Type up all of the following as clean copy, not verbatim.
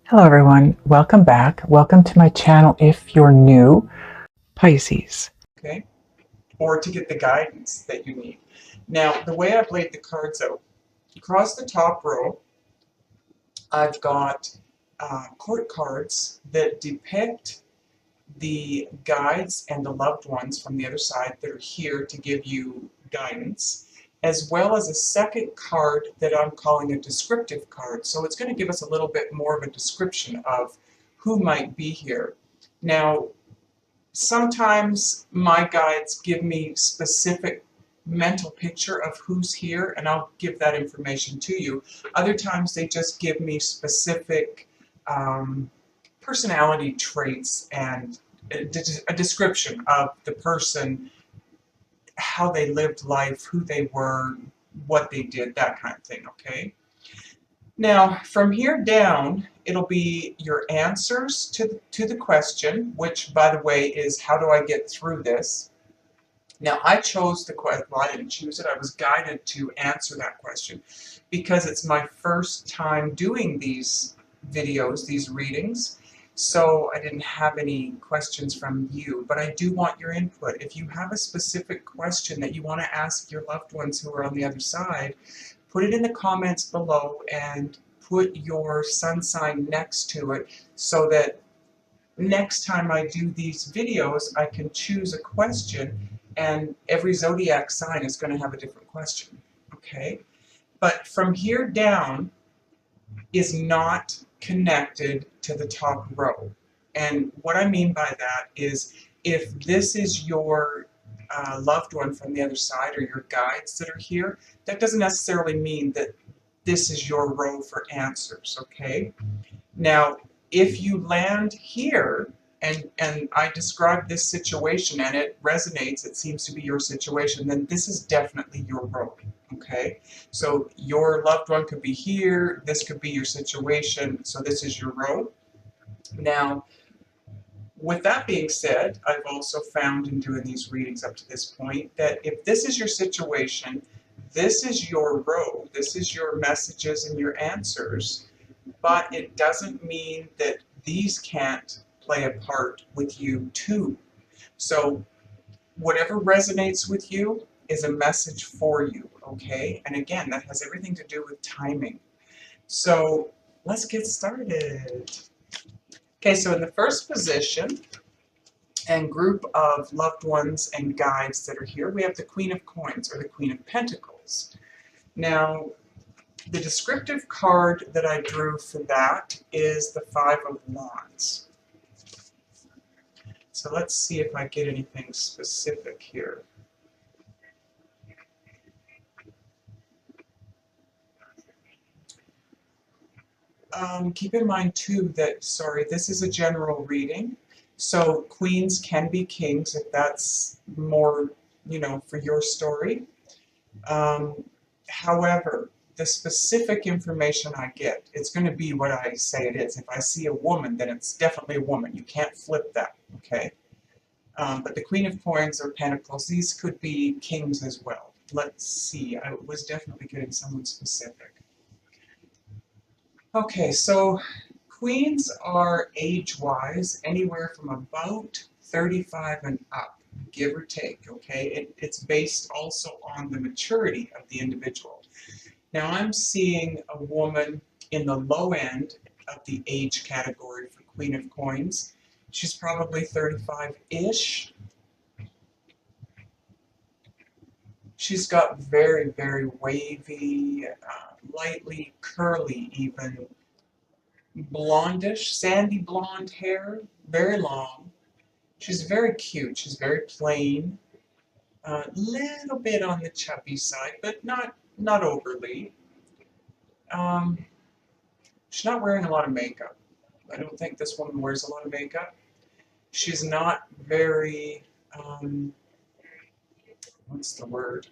Hello everyone, welcome back. Welcome to my channel if you're new, Pisces. Okay, or to get the guidance that you need. Now, the way I've laid the cards out, across the top row, I've got court cards that depict the guides and the loved ones from the other side that are here to give you guidance, as well as a second card that I'm calling a descriptive card. So it's going to give us a little bit more of a description of who might be here. Now, sometimes my guides give me specific mental picture of who's here, and I'll give that information to you. Other times they just give me specific personality traits and a description of the person, how they lived life, who they were, what they did, that kind of thing, okay? Now, from here down, it'll be your answers to the question, which, by the way, is how do I get through this? Now, I chose the question, well, I didn't choose it, I was guided to answer that question because it's my first time doing these videos, these readings, so I didn't have any questions from you, but I do want your input. If you have a specific question that you want to ask your loved ones who are on the other side, put it in the comments below and put your sun sign next to it so that next time I do these videos, I can choose a question and every zodiac sign is going to have a different question, okay? But from here down is not connected to the top row. And what I mean by that is if this is your loved one from the other side or your guides that are here, that doesn't necessarily mean that this is your row for answers, okay? Now, if you land here and I describe this situation and it resonates, it seems to be your situation, then this is definitely your row, okay? So your loved one could be here, this could be your situation, so this is your row. Now, with that being said, I've also found in doing these readings up to this point that if this is your situation, this is your row, this is your messages and your answers, but it doesn't mean that these can't play a part with you too. So whatever resonates with you is a message for you, okay? And again, that has everything to do with timing. So let's get started. Okay, so in the first position and group of loved ones and guides that are here, we have the Queen of Coins or the Queen of Pentacles. Now, the descriptive card that I drew for that is the Five of Wands. So let's see if I get anything specific here. Keep in mind too that, sorry, this is a general reading. So queens can be kings if that's more, for your story. However, the specific information I get, it's going to be what I say it is. If I see a woman, then it's definitely a woman. You can't flip that, okay? But the Queen of Coins or Pentacles, these could be kings as well. Let's see, I was definitely getting someone specific. Okay, so queens are age-wise anywhere from about 35 and up, give or take, okay? It's based also on the maturity of the individual. Now I'm seeing a woman in the low end of the age category for Queen of Coins. She's probably 35-ish. She's got very, very wavy, lightly curly even, blondish, sandy blonde hair, very long. She's very cute. She's very plain. A little bit on the chubby side, but not overly. She's not wearing a lot of makeup. I don't think this woman wears a lot of makeup. She's not very, what's the word?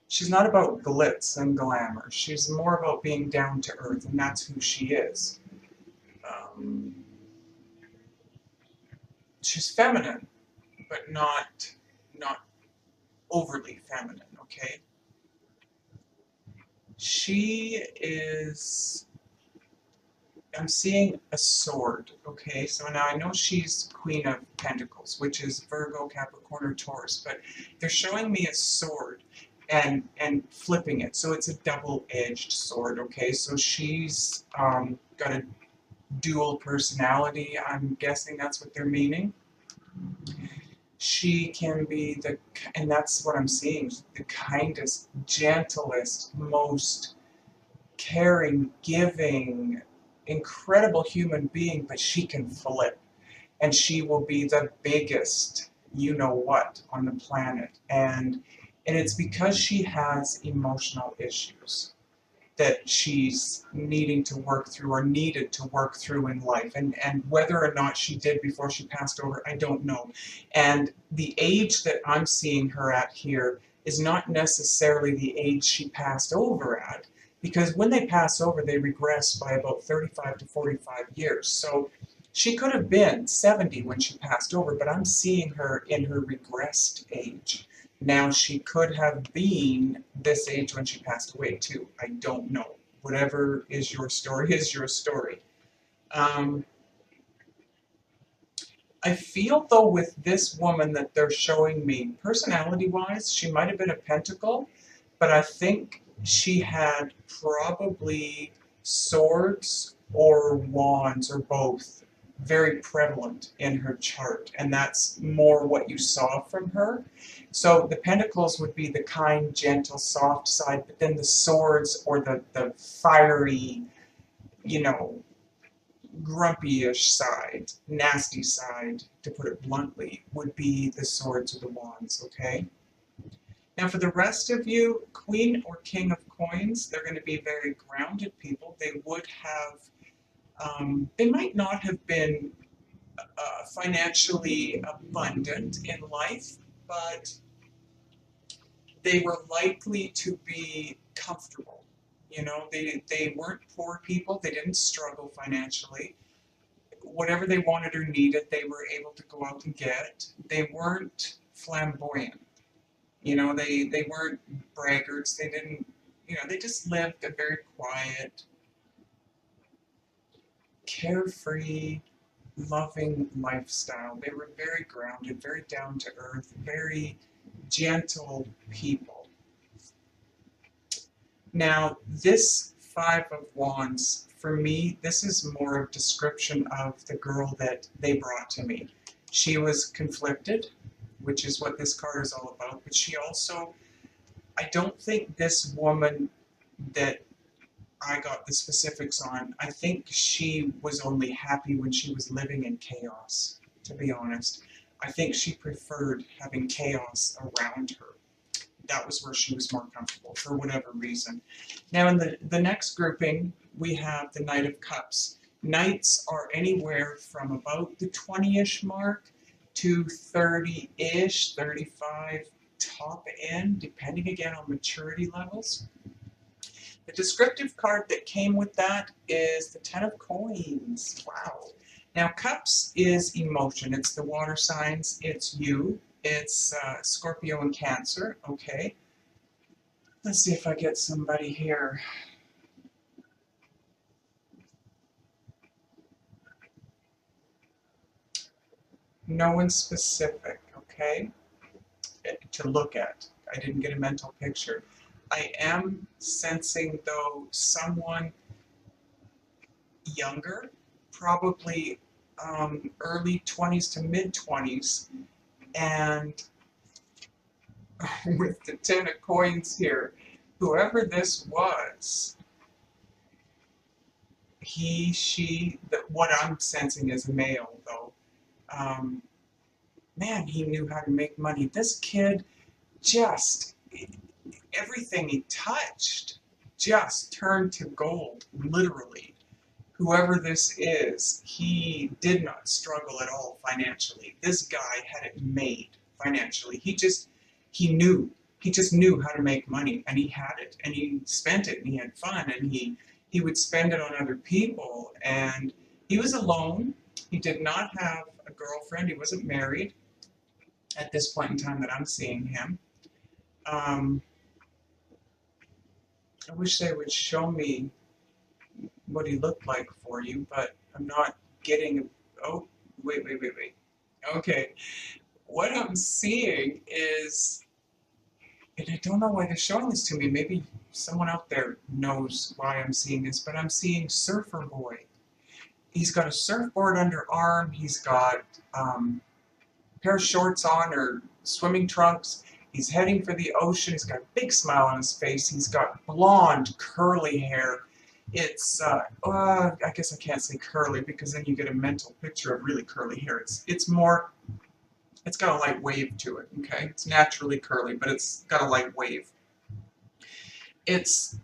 She's not about glitz and glamour. She's more about being down to earth, and that's who she is. She's feminine, but not overly feminine, okay? She is I'm seeing a sword, okay? So now I know she's Queen of Pentacles, which is Virgo, Capricorn, or Taurus, but they're showing me a sword and flipping it. So it's a double-edged sword, okay? So she's got a dual personality. I'm guessing that's what they're meaning. She can be and that's what I'm seeing, the kindest, gentlest, most caring, giving, incredible human being, but she can flip. And she will be the biggest you know what on the planet. And it's because she has emotional issues that she's needing to work through or needed to work through in life. And whether or not she did before she passed over, I don't know. And the age that I'm seeing her at here is not necessarily the age she passed over at, because when they pass over, they regress by about 35 to 45 years. So she could have been 70 when she passed over, but I'm seeing her in her regressed age. Now, she could have been this age when she passed away, too. I don't know. Whatever is your story is your story. Um, I feel, though, with this woman that they're showing me, personality-wise, she might have been a pentacle, but I think she had probably swords or wands or both very prevalent in her chart, and that's more what you saw from her. So the pentacles would be the kind, gentle, soft side, but then the swords or the fiery, you know, grumpy-ish side, nasty side, to put it bluntly, would be the swords or the wands, okay? Now for the rest of you, Queen or King of Coins, they're going to be very grounded people. They would have, they might not have been financially abundant in life, but they were likely to be comfortable. You know, they weren't poor people, they didn't struggle financially. Whatever they wanted or needed, they were able to go out and get. They weren't flamboyant. You know, they weren't braggarts. They didn't, you know, they just lived a very quiet, carefree, loving lifestyle. They were very grounded, very down to earth, very gentle people. Now, this Five of Wands, for me, this is more a description of the girl that they brought to me. She was conflicted, which is what this card is all about, but she also, I don't think this woman that I got the specifics on, I think she was only happy when she was living in chaos, to be honest. I think she preferred having chaos around her. That was where she was more comfortable, for whatever reason. Now, in the next grouping, we have the Knight of Cups. Knights are anywhere from about the 20-ish mark to 30-ish, 35 top end, depending again on maturity levels. The descriptive card that came with that is the Ten of Coins. Wow. Now, Cups is emotion. It's the water signs. It's you. It's Scorpio and Cancer. Okay. Let's see if I get somebody here. No one specific, okay, to look at. I didn't get a mental picture. I am sensing, though, someone younger, probably early 20s to mid 20s, and with the Ten of Coins here, whoever this was, he, she, what I'm sensing is a male, though. Um, Man, he knew how to make money. This kid just, everything he touched just turned to gold, literally. Whoever this is, he did not struggle at all financially. This guy had it made financially. He knew. He just knew how to make money, and he had it, and he spent it, and he had fun, and he would spend it on other people, and he was alone. He did not have a girlfriend. He wasn't married at this point in time that I'm seeing him. I wish they would show me what he looked like for you, but I'm not getting, oh, wait. Okay, what I'm seeing is, and I don't know why they're showing this to me, maybe someone out there knows why I'm seeing this, but I'm seeing Surfer Boy. He's got a surfboard underarm, he's got a pair of shorts on or swimming trunks, he's heading for the ocean, he's got a big smile on his face, he's got blonde, curly hair. It's, I guess I can't say curly because then you get a mental picture of really curly hair. It's more, it's got a light wave to it, okay? It's naturally curly, but it's got a light wave. It's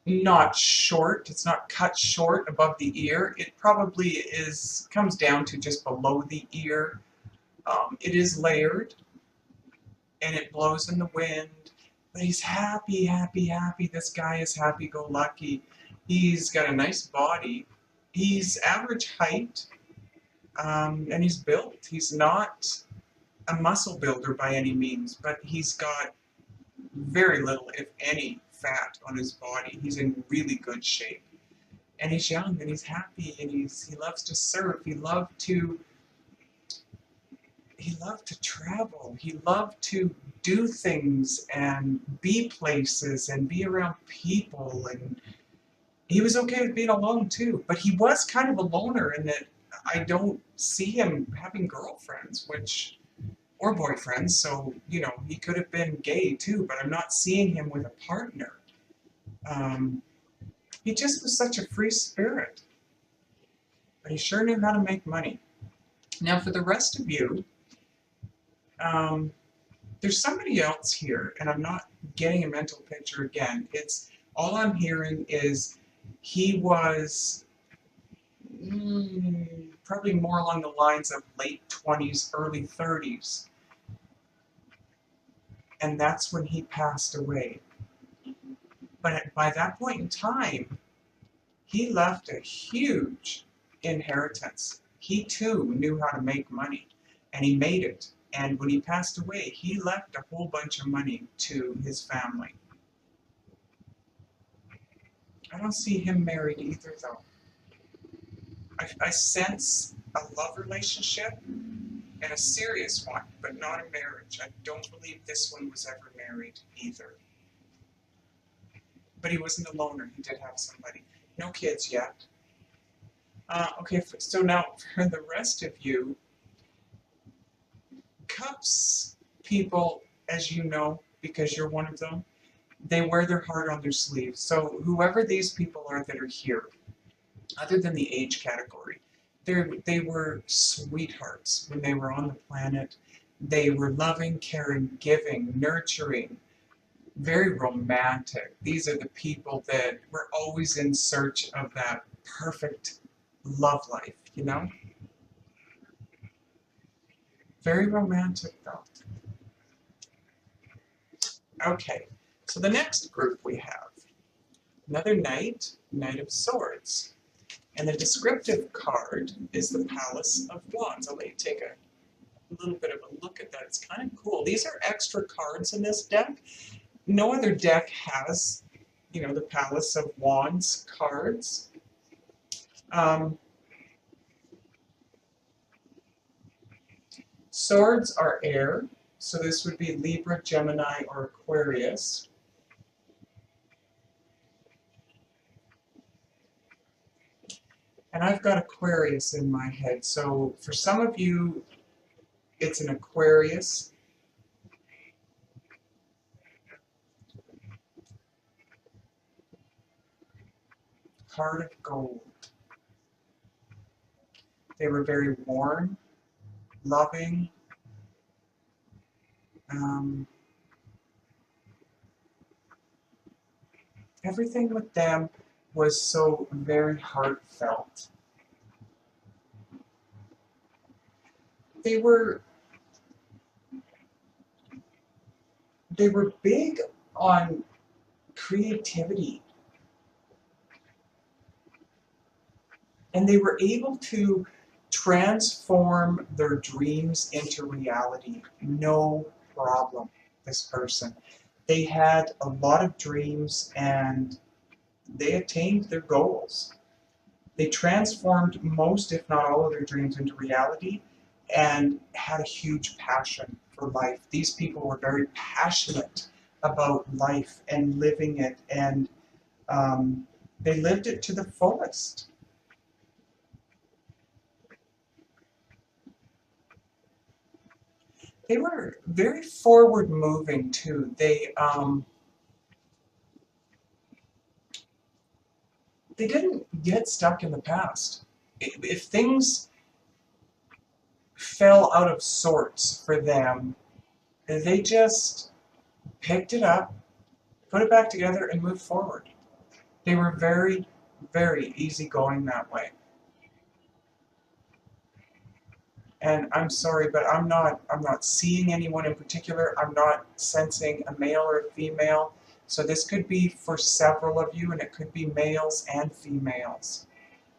not short, it's not cut short above the ear. It probably comes down to just below the ear. It is layered, and it blows in the wind, but he's happy. This guy is happy-go-lucky. He's got a nice body. He's average height, and he's built. He's not a muscle builder by any means, but he's got very little, if any, fat on his body. He's in really good shape. And he's young, and he's happy, and he loves to surf. He loved to travel. He loved to do things and be places and be around people, and he was okay with being alone too. But he was kind of a loner in that I don't see him having girlfriends, or boyfriends, so, you know, he could have been gay too, but I'm not seeing him with a partner. He just was such a free spirit, but he sure knew how to make money. Now, for the rest of you, there's somebody else here, and I'm not getting a mental picture again. It's all I'm hearing is he was probably more along the lines of late 20s, early 30s, and that's when he passed away. But by that point in time, he left a huge inheritance. He too knew how to make money, and he made it. And when he passed away, he left a whole bunch of money to his family. I don't see him married either, though. I sense a love relationship and a serious one, but not a marriage. I don't believe this one was ever married either. But he wasn't a loner. He did have somebody. No kids yet. Okay, so now for the rest of you, Cups people, as you know, because you're one of them, they wear their heart on their sleeve. So whoever these people are that are here, other than the age category, they were sweethearts when they were on the planet. They were loving, caring, giving, nurturing, very romantic. These are the people that were always in search of that perfect love life, you know? Very romantic, though. Okay, so the next group we have, another Knight, Knight of Swords. And the descriptive card is the Palace of Wands. I'll let you take a little bit of a look at that. It's kind of cool. These are extra cards in this deck. No other deck has, you know, the Palace of Wands cards. Swords are air, so this would be Libra, Gemini, or Aquarius. And I've got Aquarius in my head, so for some of you, it's an Aquarius. Heart of gold. They were very warm, loving, everything with them was so very heartfelt. They were big on creativity, and they were able to transform their dreams into reality. No problem, this person. They had a lot of dreams and they attained their goals. They transformed most, if not all, of their dreams into reality and had a huge passion for life. These people were very passionate about life and living it, and they lived it to the fullest. They were very forward moving too. They didn't get stuck in the past. If things fell out of sorts for them, they just picked it up, put it back together, and moved forward. They were very, very easygoing that way. And I'm sorry, but I'm not seeing anyone in particular. I'm not sensing a male or a female. So this could be for several of you, and it could be males and females.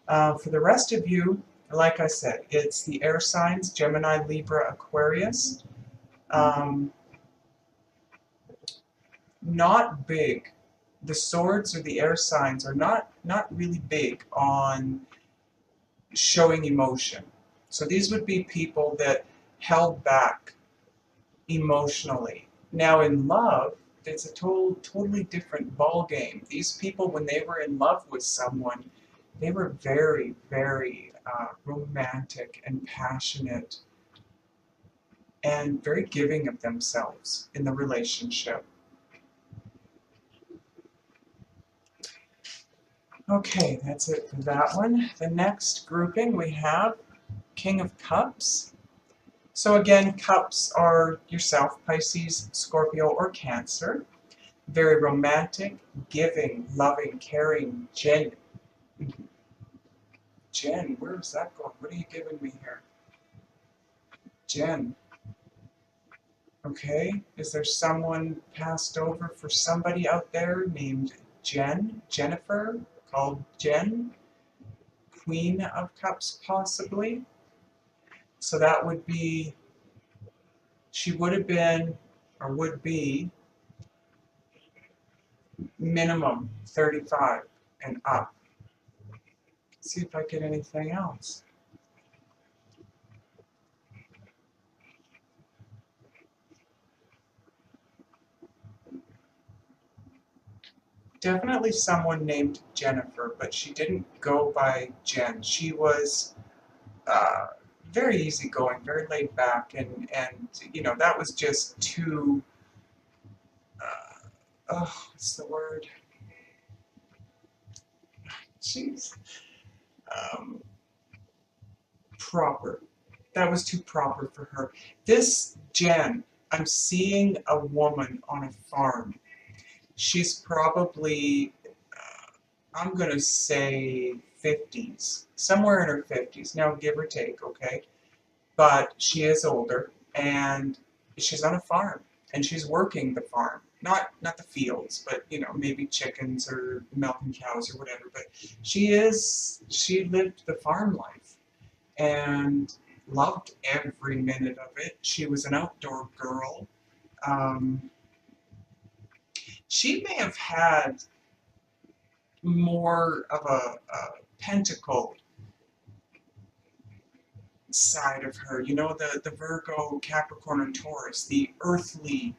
For the rest of you, like I said, it's the air signs, Gemini, Libra, Aquarius. Um, Not big. The swords or the air signs are not really big on showing emotion. So these would be people that held back emotionally. Now in love, it's a totally different ball game. These people, when they were in love with someone, they were very, very romantic and passionate and very giving of themselves in the relationship. Okay, that's it for that one. The next grouping we have King of Cups. So again, cups are yourself, Pisces, Scorpio, or Cancer. Very romantic, giving, loving, caring, Jen, where is that going? What are you giving me here? Jen. Okay, is there someone passed over for somebody out there named Jennifer, called Jen? Queen of Cups, possibly? So that would be, she would have been, or would be, minimum 35 and up. Let's see if I get anything else. Definitely someone named Jennifer, but she didn't go by Jen. She was uh, very easygoing, very laid back, and that was just too. What's the word? Jeez. Um, Proper. That was too proper for her. This Jen, I'm seeing a woman on a farm. She's probably, I'm going to say 50s, somewhere in her 50s, now give or take, okay? But she is older, and she's on a farm, and she's working the farm. Not the fields, but maybe chickens or milking cows or whatever. But she lived the farm life and loved every minute of it. She was an outdoor girl. Um, she may have had more of a pentacle side of her, the Virgo, Capricorn, and Taurus, the earthly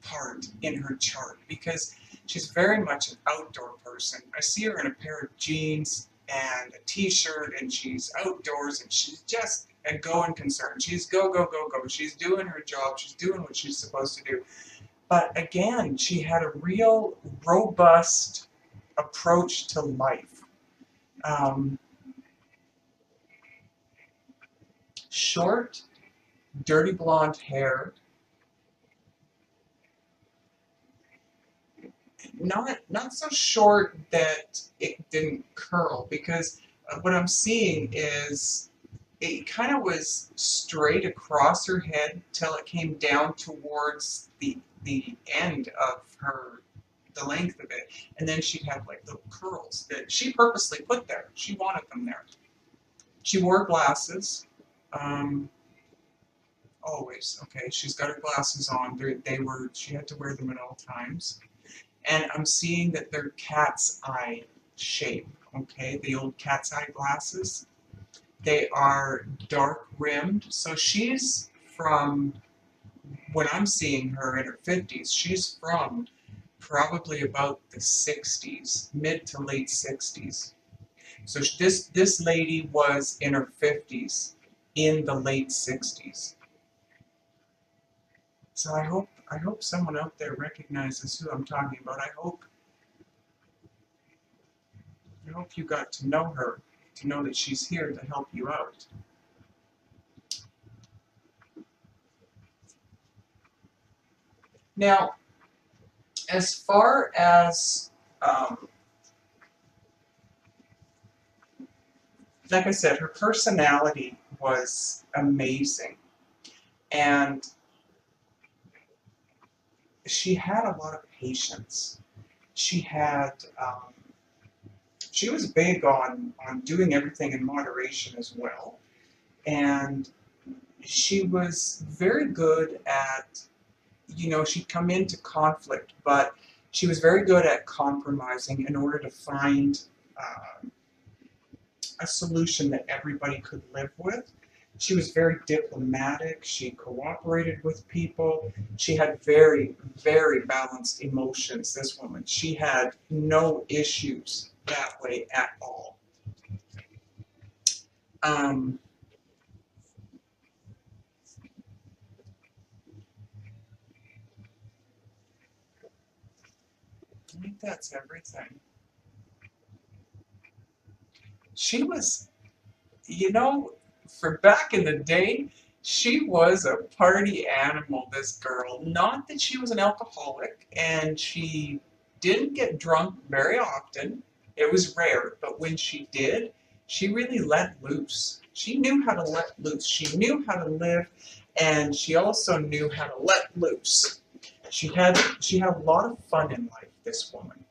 part in her chart, because she's very much an outdoor person. I see her in a pair of jeans and a t-shirt, and she's outdoors, and she's just a going concern. She's go, go, go, go. She's doing her job. She's doing what she's supposed to do. But again, she had a real robust approach to life. Um, Short, dirty blonde hair, not so short that it didn't curl, because what I'm seeing is it kind of was straight across her head till it came down towards the end of her, the length of it, and then she'd have like little curls that she purposely put there. She wanted them there. She wore glasses. Um, Always, okay. She's got her glasses on. She had to wear them at all times. And I'm seeing that they're cat's eye shape, okay? The old cat's eye glasses. They are dark rimmed. So she's from, when I'm seeing her in her 50s, she's from probably about the 60s, mid to late 60s. So this lady was in her 50s in the late 60s. So I hope someone out there recognizes who I'm talking about. I hope you got to know her, to know that she's here to help you out. Now, as far as, like I said, her personality was amazing. And she had a lot of patience. She had, she was big on doing everything in moderation as well. And she was very good at, you know, she'd come into conflict, but she was very good at compromising in order to find a solution that everybody could live with. She was very diplomatic. She cooperated with people. She had very, very balanced emotions, this woman. She had no issues that way at all. I think that's everything. She was, you know, for back in the day, she was a party animal, this girl. Not that she was an alcoholic, and she didn't get drunk very often. It was rare, but when she did, she really let loose. She knew how to let loose. She knew how to live, and she also knew how to let loose. She had a lot of fun in life, this woman.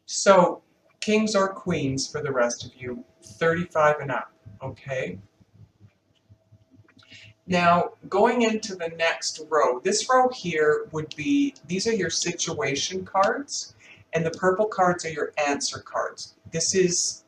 So, kings or queens for the rest of you, 35 and up, okay? Now, going into the next row, this row here would be, these are your situation cards, and the purple cards are your answer cards. This is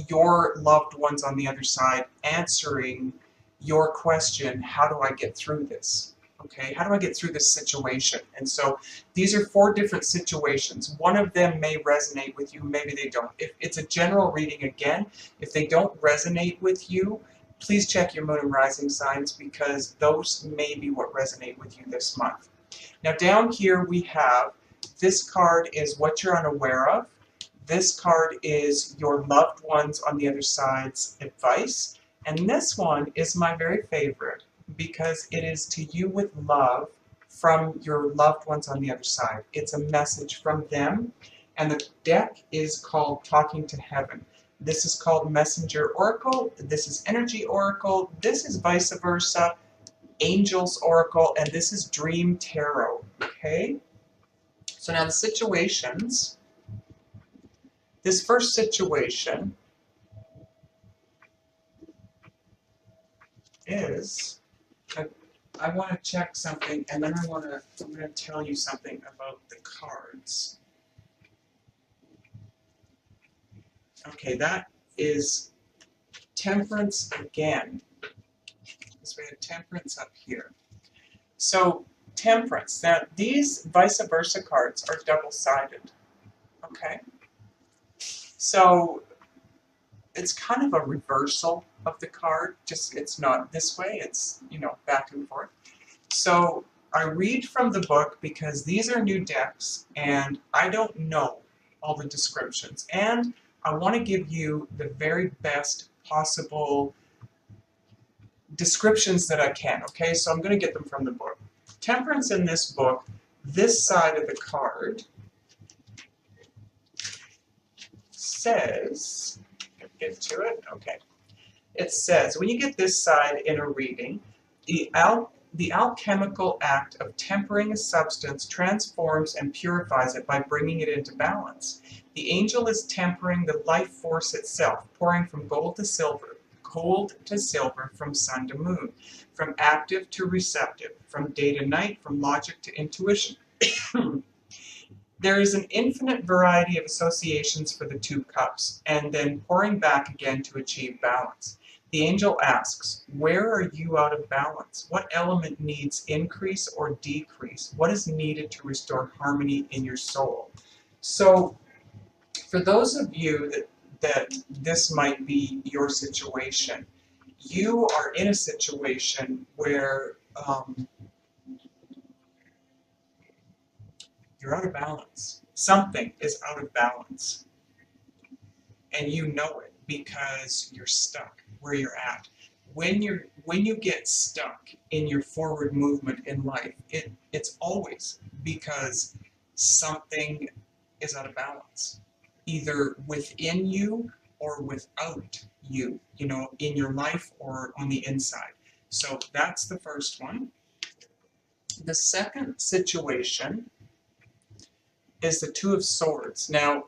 your loved ones on the other side answering your question, how do I get through this? Okay, how do I get through this situation? And so these are 4 different situations. One of them may resonate with you, maybe they don't. If it's a general reading again, if they don't resonate with you, please check your moon and rising signs, because those may be what resonate with you this month. Now down here we have, this card is what you're unaware of. This card is your loved ones on the other side's advice. And this one is my very favorite, because it is to you with love from your loved ones on the other side. It's a message from them, and the deck is called Talking to Heaven. This is called Messenger Oracle. This is Energy Oracle. This is vice versa, Angels Oracle, and this is Dream Tarot. Okay? So now the situations. This first situation is, I want to check something, and then I'm going to tell you something about the cards. Okay, that is Temperance again. So we had Temperance up here. So Temperance, now these vice versa cards are double-sided. Okay? So it's kind of a reversal of the card, just it's not this way, it's, you know, back and forth. So I read from the book because these are new decks and I don't know all the descriptions, and I want to give you the very best possible descriptions that I can, okay? So I'm going to get them from the book. Temperance in this book, this side of the card says, get to it, okay. It says, when you get this side in a reading, the alchemical act of tempering a substance transforms and purifies it by bringing it into balance. The angel is tempering the life force itself, pouring from gold to silver, from sun to moon, from active to receptive, from day to night, from logic to intuition. There is an infinite variety of associations for the two cups, and then pouring back again to achieve balance. The angel asks, where are you out of balance? What element needs increase or decrease? What is needed to restore harmony in your soul? So, for those of you that this might be your situation, you are in a situation where you're out of balance. Something is out of balance. And you know it because you're stuck where you're at. When you get stuck in your forward movement in life, it's always because something is out of balance, either within you or without you, in your life or on the inside. So that's the first one. The second situation is the Two of Swords. Now,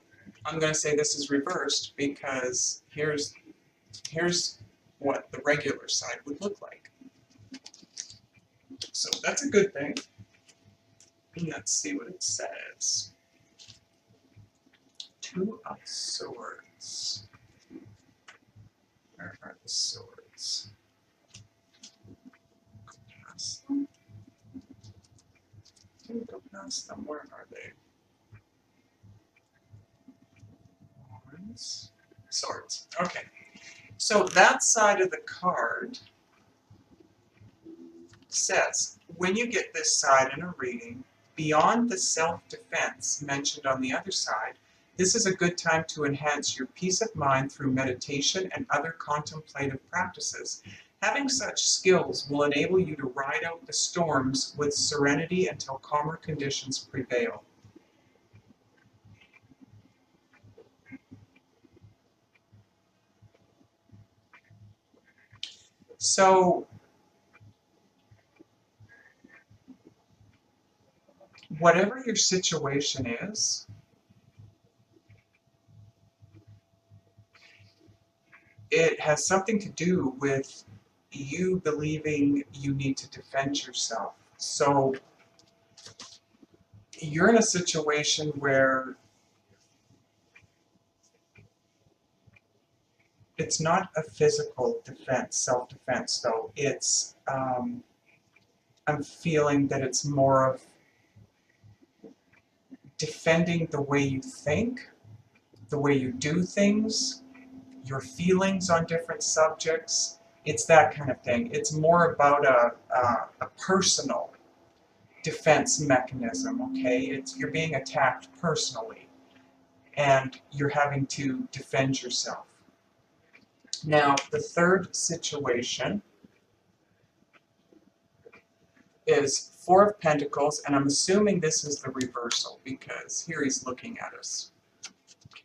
I'm going to say this is reversed because here's what the regular side would look like. So that's a good thing. Let's see what it says. Two of Swords. Where are the swords? Go past them. Go past them. Where are they? Wands. Swords. Okay. So that side of the card says, when you get this side in a reading, beyond the self-defense mentioned on the other side, this is a good time to enhance your peace of mind through meditation and other contemplative practices. Having such skills will enable you to ride out the storms with serenity until calmer conditions prevail. So, whatever your situation is, it has something to do with you believing you need to defend yourself. So, you're in a situation where it's not a physical defense, self-defense, though. It's, I'm feeling that it's more of defending the way you think, the way you do things, your feelings on different subjects. It's that kind of thing. It's more about a personal defense mechanism, okay? You're being attacked personally, and you're having to defend yourself. Now, the third situation is Four of Pentacles, and I'm assuming this is the reversal because here he's looking at us.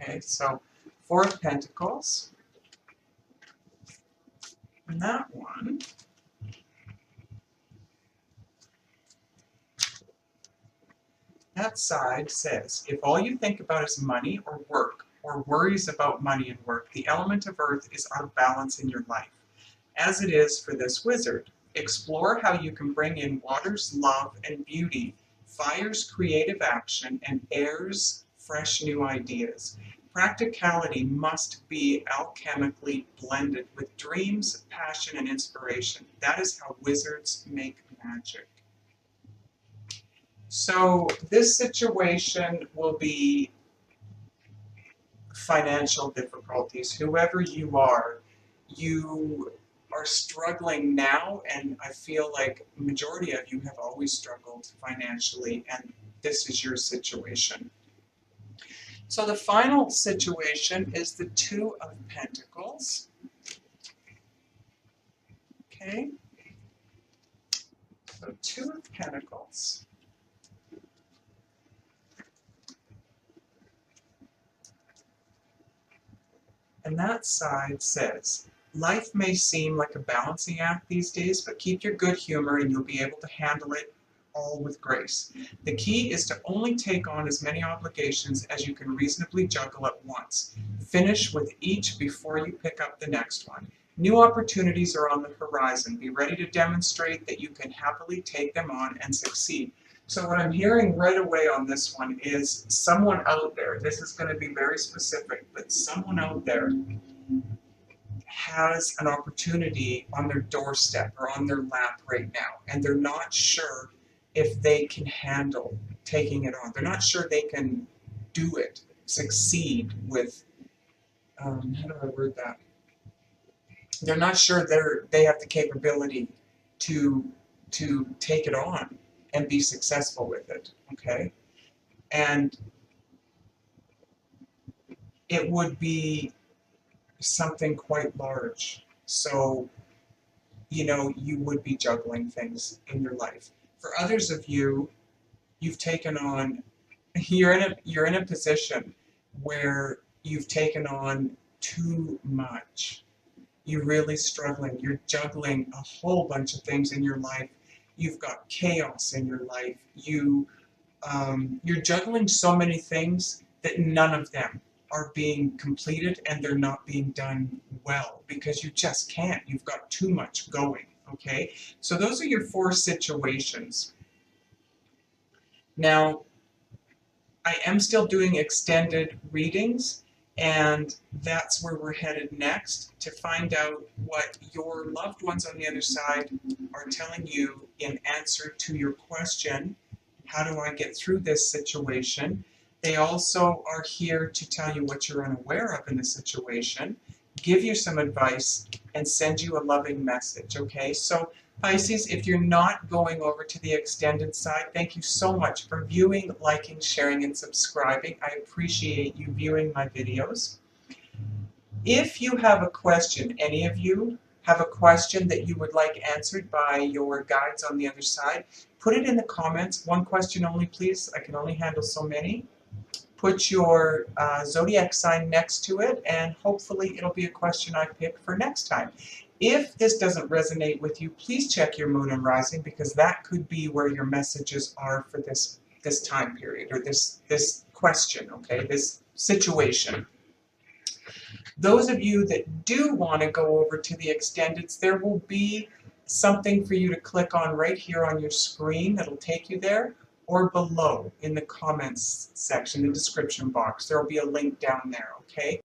Okay, so Four of Pentacles, and that one, that side says, if all you think about is money or work, or worries about money and work, the element of earth is out of balance in your life, as it is for this wizard. Explore how you can bring in water's love and beauty, fire's creative action, and air's fresh new ideas. Practicality must be alchemically blended with dreams, passion, and inspiration. That is how wizards make magic. So this situation will be financial difficulties. Whoever you are struggling now, and I feel like the majority of you have always struggled financially, and this is your situation. So the final situation is the Two of Pentacles. Okay? So Two of Pentacles. And that side says, life may seem like a balancing act these days, but keep your good humor and you'll be able to handle it all with grace. The key is to only take on as many obligations as you can reasonably juggle at once. Finish with each before you pick up the next one. New opportunities are on the horizon. Be ready to demonstrate that you can happily take them on and succeed. So what I'm hearing right away on this one is someone out there, this is going to be very specific, but someone out there has an opportunity on their doorstep or on their lap right now, and they're not sure if they can handle taking it on. They're not sure they can do it, succeed with, how do I word that? They're not sure they have the capability to take it on and be successful with it, okay? And it would be something quite large. So, you know, you would be juggling things in your life. For others of you, you've taken on, you're in a position where you've taken on too much. You're really struggling. You're juggling a whole bunch of things in your life. You've got chaos in your life. You're juggling so many things that none of them are being completed, and they're not being done well because you just can't. You've got too much going, okay? So those are your 4 situations. Now, I am still doing extended readings, and that's where we're headed next, to find out what your loved ones on the other side are telling you in answer to your question, how do I get through this situation? They also are here to tell you what you're unaware of in the situation, give you some advice, and send you a loving message, okay? So Pisces, if you're not going over to the extended side, thank you so much for viewing, liking, sharing, and subscribing. I appreciate you viewing my videos. If you have a question, any of you have a question that you would like answered by your guides on the other side, put it in the comments. One question only, please. I can only handle so many. Put your zodiac sign next to it, and hopefully it'll be a question I pick for next time. If this doesn't resonate with you, please check your moon and rising, because that could be where your messages are for this time period, or this question, okay, this situation. Those of you that do want to go over to the extendeds, there will be something for you to click on right here on your screen that'll take you there, or below in the comments section, the description box. There will be a link down there, okay?